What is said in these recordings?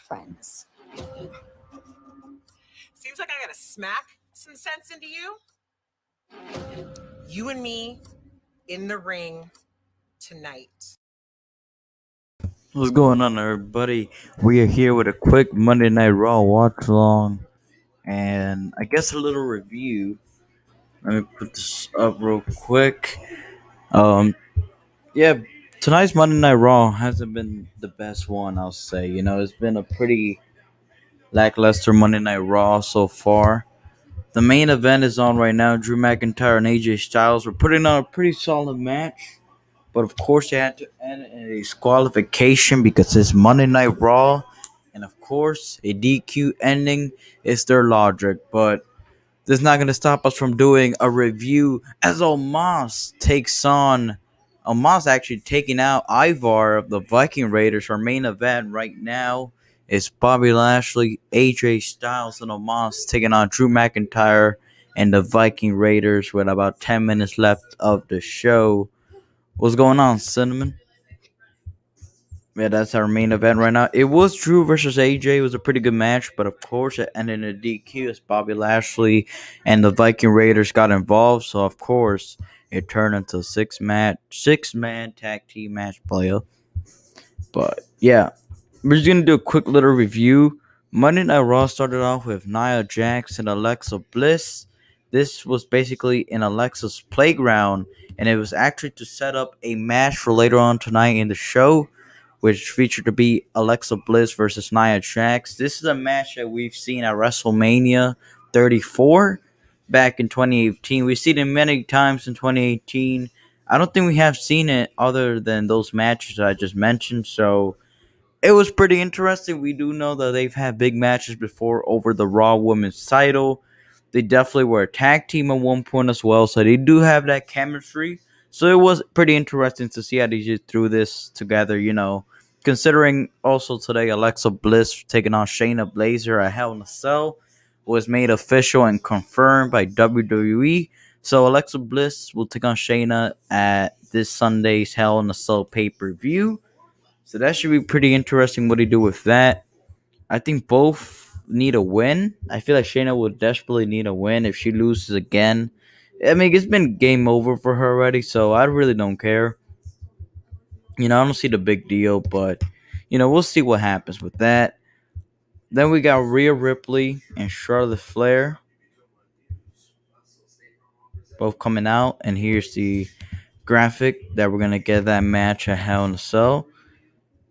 friends. Seems like I gotta smack some sense into you. You and me in the ring tonight. What's going on, everybody? We are here with a quick Monday Night Raw watch along, and I guess a little review. Let me put this up real quick. Yeah, tonight's Monday Night Raw hasn't been the best one, I'll say. It's been a pretty lackluster Monday Night Raw so far. The main event is on right now. Drew McIntyre and AJ Styles were putting on a pretty solid match. But of course, they had to end in a disqualification because it's Monday Night Raw. And of course, a DQ ending is their logic. But this is not going to stop us from doing a review as Omos takes on. Omos actually taking out Ivar of the Viking Raiders. Our main event right now is Bobby Lashley, AJ Styles, and Omos taking on Drew McIntyre and the Viking Raiders with about 10 minutes left of the show. What's going on, Cinnamon? Yeah, that's our main event right now. It was Drew versus AJ. It was a pretty good match, but of course it ended in a DQ as Bobby Lashley and the Viking Raiders got involved. So of course it turned into a six-man tag team match player. But yeah, we're just gonna do a quick little review. Monday Night Raw started off with Nia Jax and Alexa Bliss. This was basically in Alexa's playground, and it was actually to set up a match for later on tonight in the show, which featured to be Alexa Bliss versus Nia Jax. This is a match that we've seen at WrestleMania 34 back in 2018. We've seen it many times in 2018. I don't think we have seen it other than those matches that I just mentioned, so it was pretty interesting. We do know that they've had big matches before over the Raw Women's title. They definitely were a tag team at one point as well, so they do have that chemistry. So it was pretty interesting to see how they just threw this together, Considering also today Alexa Bliss taking on Shayna Baszler at Hell in a Cell was made official and confirmed by WWE. So Alexa Bliss will take on Shayna at this Sunday's Hell in a Cell pay-per-view. So that should be pretty interesting what they do with that. I think both need a win. I feel like Shayna would desperately need a win. If she loses again, I mean, it's been game over for her already, so I really don't care. I don't see the big deal, but, we'll see what happens with that. Then we got Rhea Ripley and Charlotte Flair both coming out, and here's the graphic that we're going to get that match at Hell in a Cell.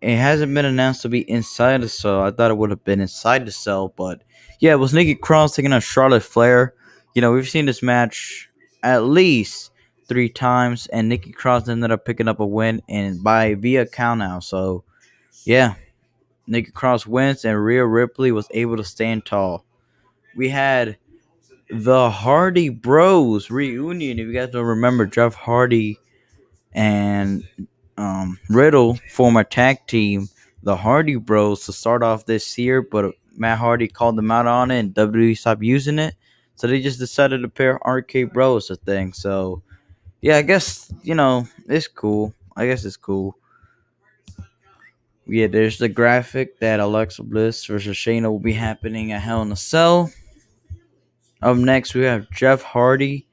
It hasn't been announced to be inside the cell. I thought it would have been inside the cell, but yeah, it was Nikki Cross taking on Charlotte Flair. We've seen this match at least 3 times, and Nikki Cross ended up picking up a win and via countout. So yeah, Nikki Cross wins, and Rhea Ripley was able to stand tall. We had the Hardy Bros reunion. If you guys don't remember, Jeff Hardy and Riddle form a tag team, the Hardy Bros, to start off this year, but Matt Hardy called them out on it and WWE stopped using it. So they just decided to pair RKBro as a thing. So yeah, I guess, it's cool. I guess it's cool. Yeah, there's the graphic that Alexa Bliss versus Shayna will be happening at Hell in a Cell. Up next, we have Jeff Hardy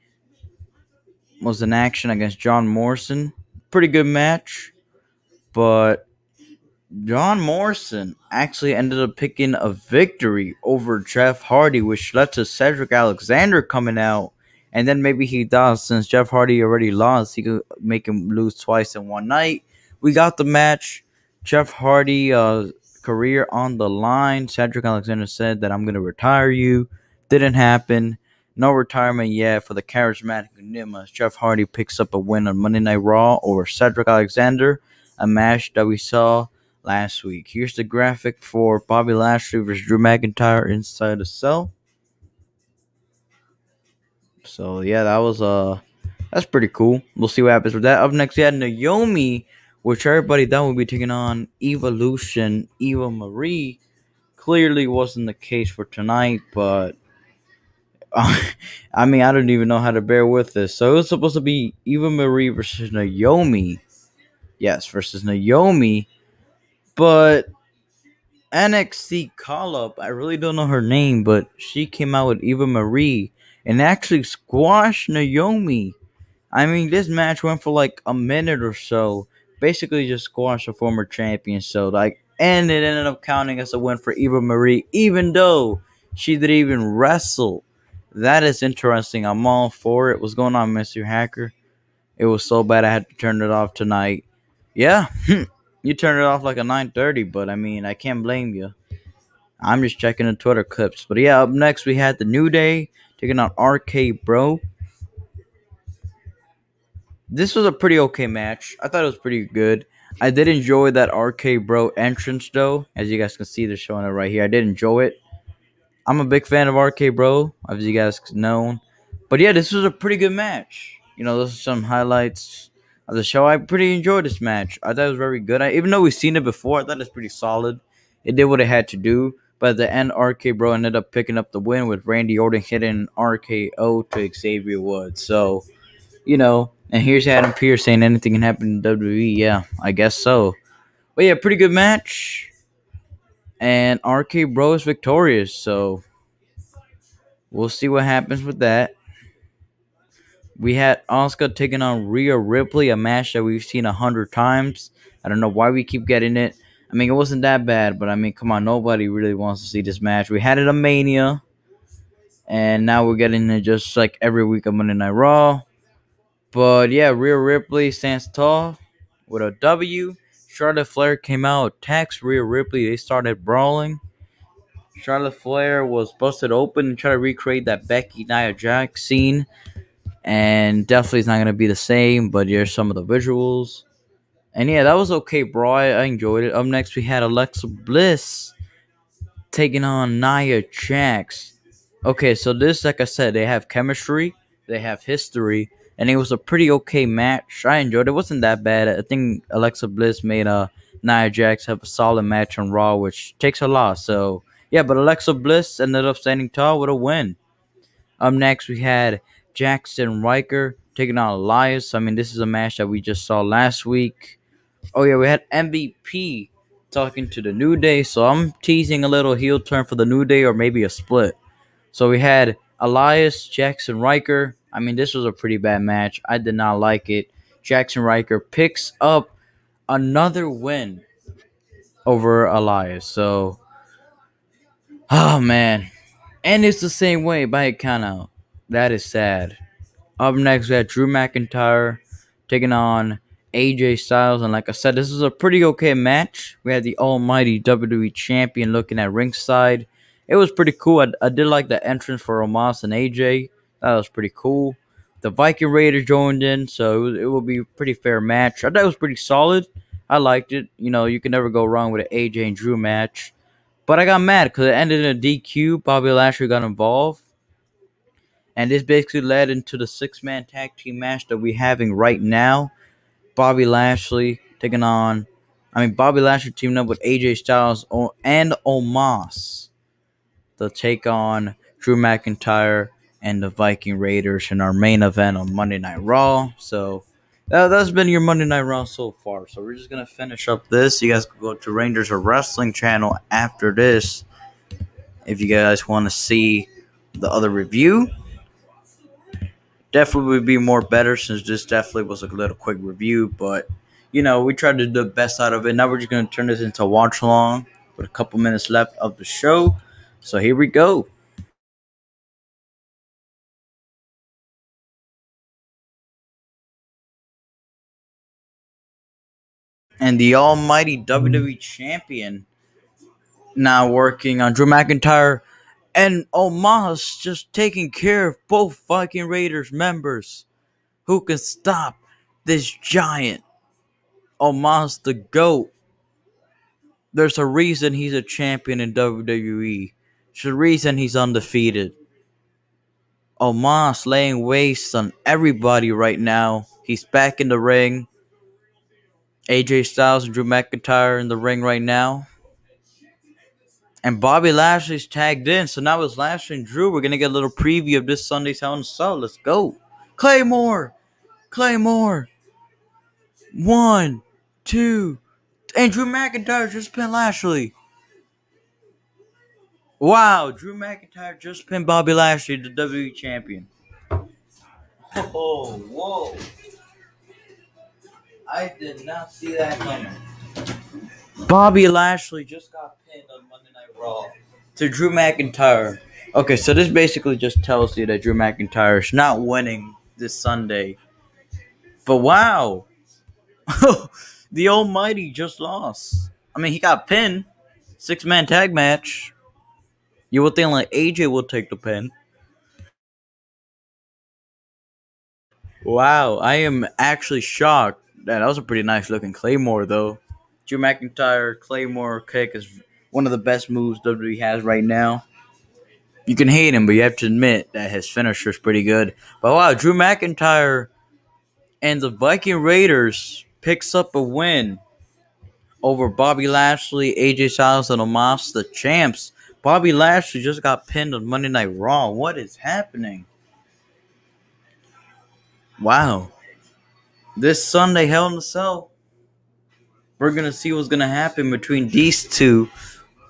was in action against John Morrison. Pretty good match, but John Morrison actually ended up picking a victory over Jeff Hardy, which led to Cedric Alexander coming out. And then maybe he does, since Jeff Hardy already lost, he could make him lose twice in one night. We got the match. Jeff Hardy career on the line. Cedric Alexander said that I'm going to retire you. Didn't happen. No retirement yet for the charismatic Enigma. Jeff Hardy picks up a win on Monday Night Raw over Cedric Alexander, a match that we saw last week. Here's the graphic for Bobby Lashley versus Drew McIntyre inside the cell. So yeah, that's pretty cool. We'll see what happens with that. Up next, we had Naomi, which everybody thought would be taking on Evolution Eva Marie. Clearly wasn't the case for tonight, but I mean, I don't even know how to bear with this. So it was supposed to be Eva Marie versus Naomi. Yes, versus Naomi. But NXT call up. I really don't know her name, but she came out with Eva Marie and actually squashed Naomi. I mean, this match went for like a minute or so. Basically, just squashed a former champion. So, like, and it ended up counting as a win for Eva Marie, even though she didn't even wrestle. That is interesting. I'm all for it. What's going on, Mr. Hacker? It was so bad I had to turn it off tonight. Yeah, you turned it off like a 9:30, but I mean, I can't blame you. I'm just checking the Twitter clips. But yeah, up next we had the New Day taking on RK-Bro. This was a pretty okay match. I thought it was pretty good. I did enjoy that RK-Bro entrance though. As you guys can see, they're showing it right here. I did enjoy it. I'm a big fan of RK-Bro, as you guys know. But yeah, this was a pretty good match. You know, those are some highlights of the show. I pretty enjoyed this match. I thought it was very good. Even though we've seen it before, I thought it was pretty solid. It did what it had to do. But at the end, RK-Bro ended up picking up the win with Randy Orton hitting RKO to Xavier Woods. So, you know, and here's Adam Pearce saying anything can happen in WWE. Yeah, I guess so. But yeah, pretty good match. And RK-Bro is victorious. So we'll see what happens with that. We had Asuka taking on Rhea Ripley, a match that we've seen 100 times. I don't know why we keep getting it. I mean, it wasn't that bad, but I mean, come on, nobody really wants to see this match. We had it at Mania, and now we're getting it just like every week on Monday Night Raw. But yeah, Rhea Ripley stands tall with a W. Charlotte Flair came out, attacked Rhea Ripley. They started brawling. Charlotte Flair was busted open and tried to recreate that Becky Nia Jax scene. And definitely it's not going to be the same, but here's some of the visuals. And yeah, that was okay, bro. I enjoyed it. Up next, we had Alexa Bliss taking on Nia Jax. Okay, so this, like I said, they have chemistry, they have history, and it was a pretty okay match. I enjoyed it. It wasn't that bad. I think Alexa Bliss made Nia Jax have a solid match on Raw, which takes a lot. So yeah, but Alexa Bliss ended up standing tall with a win. Up next, we had Jackson Ryker taking on Elias. I mean, this is a match that we just saw last week. Oh yeah, we had MVP talking to the New Day, so I'm teasing a little heel turn for the New Day or maybe a split. So we had Elias, Jackson Ryker. I mean, this was a pretty bad match. I did not like it. Jackson Ryker picks up another win over Elias. So, oh man. And it's the same way by a count out. That is sad. Up next, we had Drew McIntyre taking on AJ Styles. And like I said, this is a pretty okay match. We had the almighty WWE Champion looking at ringside. It was pretty cool. I did like the entrance for Omos and AJ. That was pretty cool. The Viking Raiders joined in, so it will be a pretty fair match. I thought it was pretty solid. I liked it. You know, you can never go wrong with an AJ and Drew match. But I got mad because it ended in a DQ. Bobby Lashley got involved. And this basically led into the six-man tag team match that we're having right now. Bobby Lashley Bobby Lashley teaming up with AJ Styles and Omos to take on Drew McIntyre and the Viking Raiders in our main event on Monday Night Raw. So that's been your Monday Night Raw so far. So we're just going to finish up this. You guys can go to Rangers of Wrestling channel after this if you guys want to see the other review. Definitely would be more better since this definitely was a little quick review, but you know, we tried to do the best out of it. Now we're just going to turn this into a watch along with a couple minutes left of the show. So here we go. And the almighty WWE champion now working on Drew McIntyre and Omos just taking care of both Viking Raiders members. Who can stop this giant Omos the GOAT? There's a reason he's a champion in WWE. There's a reason he's undefeated. Omos laying waste on everybody right now. He's back in the ring. AJ Styles and Drew McIntyre in the ring right now. And Bobby Lashley's tagged in. So now it's Lashley and Drew. We're going to get a little preview of this Sunday's Hell in a Cell. Let's go. Claymore. Claymore. 1, 2. And Drew McIntyre just pinned Lashley. Wow, Drew McIntyre just pinned Bobby Lashley, the WWE champion. Oh, whoa. I did not see that coming. Bobby Lashley just got pinned on Monday Night Raw to Drew McIntyre. Okay, so this basically just tells you that Drew McIntyre is not winning this Sunday. But wow, the Almighty just lost. I mean, he got pinned. 6-man tag match. You would think like AJ will take the pin. Wow, I am actually shocked. That was a pretty nice looking Claymore, though. Drew McIntyre Claymore kick is one of the best moves WWE has right now. You can hate him, but you have to admit that his finisher is pretty good. But wow, Drew McIntyre and the Viking Raiders picks up a win over Bobby Lashley, AJ Styles, and Omos, the champs. Bobby Lashley just got pinned on Monday Night Raw. What is happening? Wow. This Sunday, Hell in a Cell, we're going to see what's going to happen between these two.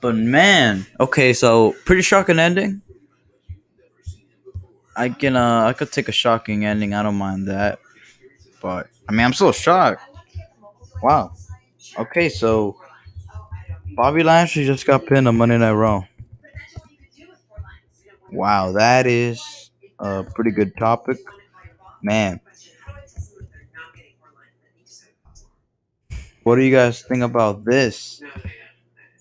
But man, okay, so pretty shocking ending. I could take a shocking ending. I don't mind that. But I mean, I'm so shocked. Wow. Okay, so Bobby Lashley just got pinned on Monday Night Raw. Wow, that is a pretty good topic. Man, what do you guys think about this?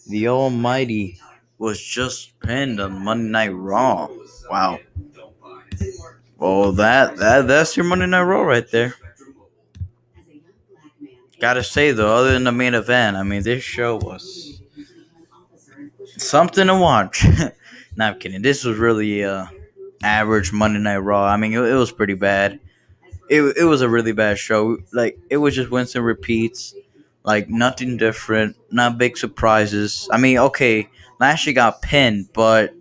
The Almighty was just pinned on Monday Night Raw. Wow. Well, that's your Monday Night Raw right there. Gotta say though, other than the main event, I mean, this show was something to watch. Nah, I'm kidding. This was really average Monday Night Raw. I mean, it was pretty bad. It was a really bad show. Like it was just Winston repeats. Like nothing different, not big surprises. I mean, okay, Lashley got pinned, but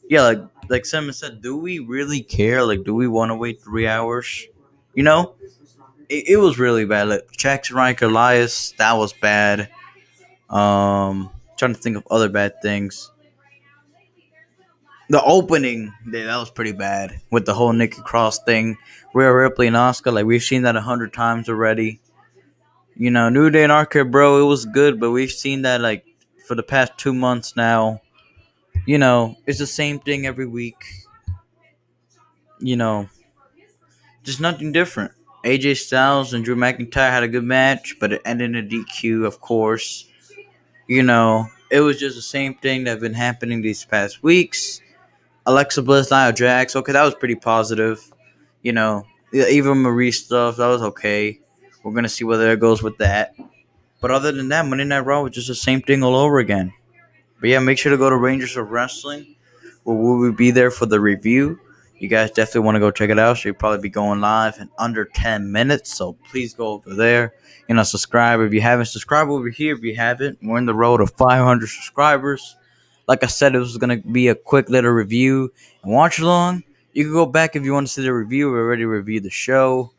yeah, like Simon said, do we really care? Like, do we want to wait 3 hours? You know, it was really bad. Like Jax, Ryker, Elias, that was bad. Trying to think of other bad things. The opening, yeah, that was pretty bad with the whole Nikki Cross thing. Rhea, Ripley, and Asuka, like we've seen that 100 times already. You know, New Day and RKBro, it was good, but we've seen that like for the past 2 months now. You know, it's the same thing every week. You know, just nothing different. AJ Styles and Drew McIntyre had a good match, but it ended in a DQ, of course. You know, it was just the same thing that's been happening these past weeks. Alexa Bliss, Nia Jax, okay, that was pretty positive. You know, the Eva Marie stuff, that was okay. We're going to see whether it goes with that. But other than that, Monday Night Raw was just the same thing all over again. But yeah, make sure to go to Rangers of Wrestling, where we will be there for the review. You guys definitely want to go check it out. So you'll probably be going live in under 10 minutes. So please go over there. You know, subscribe if you haven't. Subscribe over here if you haven't. We're in the road to 500 subscribers. Like I said, it was going to be a quick little review and watch along. You can go back if you want to see the review. We already reviewed the show.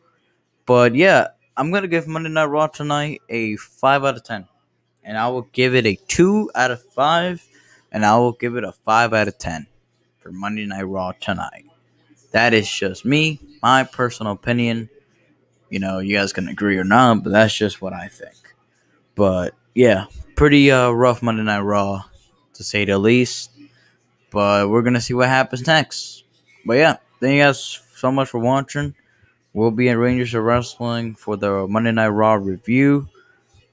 But yeah, I'm going to give Monday Night Raw tonight a 5 out of 10. And I will give it a 2 out of 5. And I will give it a 5 out of 10 for Monday Night Raw tonight. That is just me, my personal opinion. You know, you guys can agree or not, but that's just what I think. But yeah, pretty rough Monday Night Raw, to say the least. But we're gonna see what happens next. But yeah, thank you guys so much for watching. We'll be in Rangers of Wrestling for the Monday Night Raw review.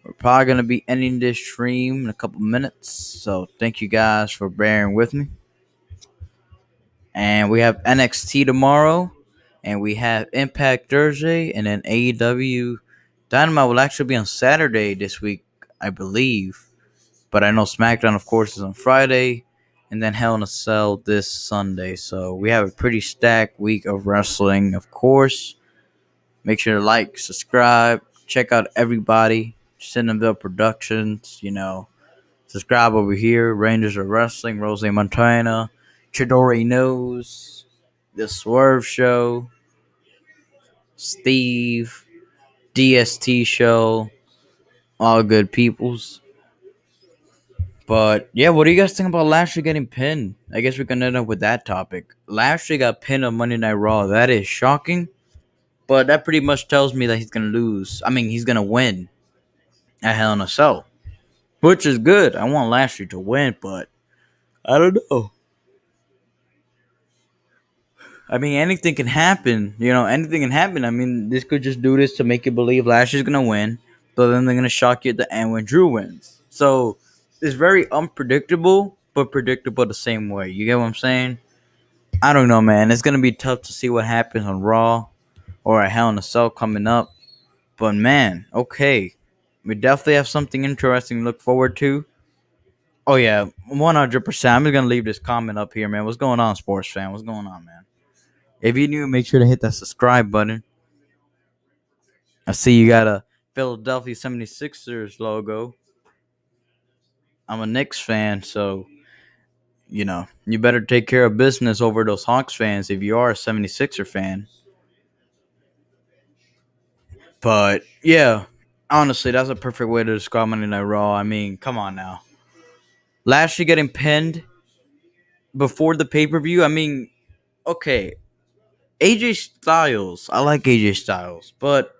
We're probably gonna be ending this stream in a couple minutes. So thank you guys for bearing with me. And we have NXT tomorrow. And we have Impact Thursday. And then AEW Dynamite will actually be on Saturday this week, I believe. But I know SmackDown, of course, is on Friday. And then Hell in a Cell this Sunday. So we have a pretty stacked week of wrestling, of course. Make sure to like, subscribe, check out everybody. Cinnamon Productions, you know. Subscribe over here. Rangers of Wrestling, Rose Montana, Chidori Knows, The Swerve Show, Steve, DST Show, all good peoples. But yeah, what do you guys think about Lashley getting pinned? I guess we can end up with that topic. Lashley got pinned on Monday Night Raw. That is shocking, but that pretty much tells me that he's gonna lose. I mean, he's gonna win at Hell in a Cell, which is good. I want Lashley to win, but I don't know. I mean, anything can happen. You know, anything can happen. I mean, this could just do this to make you believe Lashley's gonna win, but then they're gonna shock you at the end when Drew wins. So it's very unpredictable, but predictable the same way. You get what I'm saying? I don't know, man. It's gonna be tough to see what happens on Raw or at Hell in a Cell coming up. But man, okay, we definitely have something interesting to look forward to. Oh yeah, 100%. I'm just gonna leave this comment up here, man. What's going on, sports fan? What's going on, man? If you're new, make sure to hit that subscribe button. I see you got a Philadelphia 76ers logo. I'm a Knicks fan, so you better take care of business over those Hawks fans if you are a 76er fan. But yeah, honestly, that's a perfect way to describe Monday Night Raw. I mean, come on now. Lashley getting pinned before the pay per view. I mean, okay, AJ Styles. I like AJ Styles, but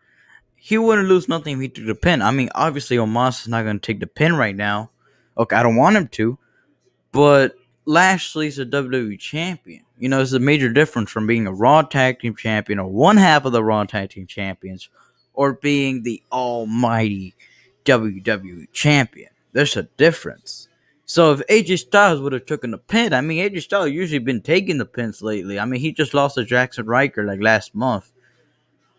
he wouldn't lose nothing if he took the pin. I mean, obviously, Omos is not going to take the pin right now. Okay, I don't want him to, but Lashley's a WWE champion. You know, it's a major difference from being a Raw Tag Team champion or one half of the Raw Tag Team champions or being the almighty WWE champion. There's a difference. So if AJ Styles would have taken the pin, I mean, AJ Styles usually been taking the pins lately. I mean, he just lost to Jackson Ryker like last month.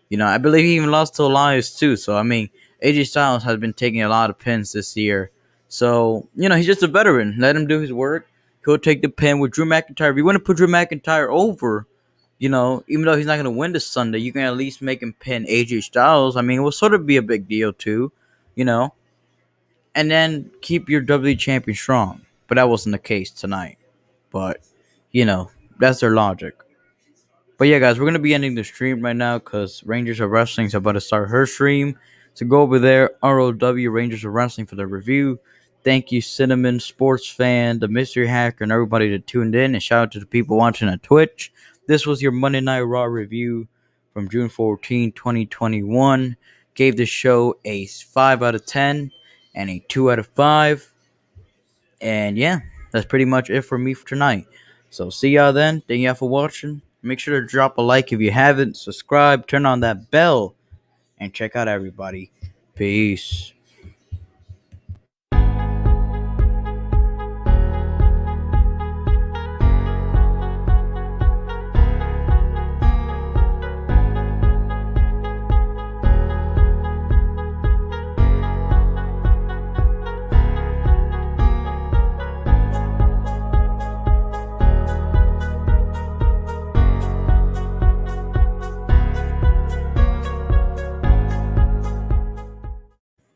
You know, I believe he even lost to Elias too. So, I mean, AJ Styles has been taking a lot of pins this year. So, he's just a veteran. Let him do his work. He'll take the pin with Drew McIntyre. If you want to put Drew McIntyre over, even though he's not going to win this Sunday, you can at least make him pin AJ Styles. I mean, it will sort of be a big deal too, you know. And then keep your WWE champion strong. But that wasn't the case tonight. But, that's their logic. But yeah, guys, we're going to be ending the stream right now because Rangers of Wrestling is about to start her stream. So go over there, ROW Rangers of Wrestling for the review. Thank you, Cinnamon, Sports Fan, the Mystery Hacker, and everybody that tuned in. And shout out to the people watching on Twitch. This was your Monday Night Raw review from June 14, 2021. Gave the show a 5 out of 10 and a 2 out of 5. And yeah, that's pretty much it for me for tonight. So see y'all then. Thank y'all for watching. Make sure to drop a like if you haven't. Subscribe. Turn on that bell. And check out everybody. Peace.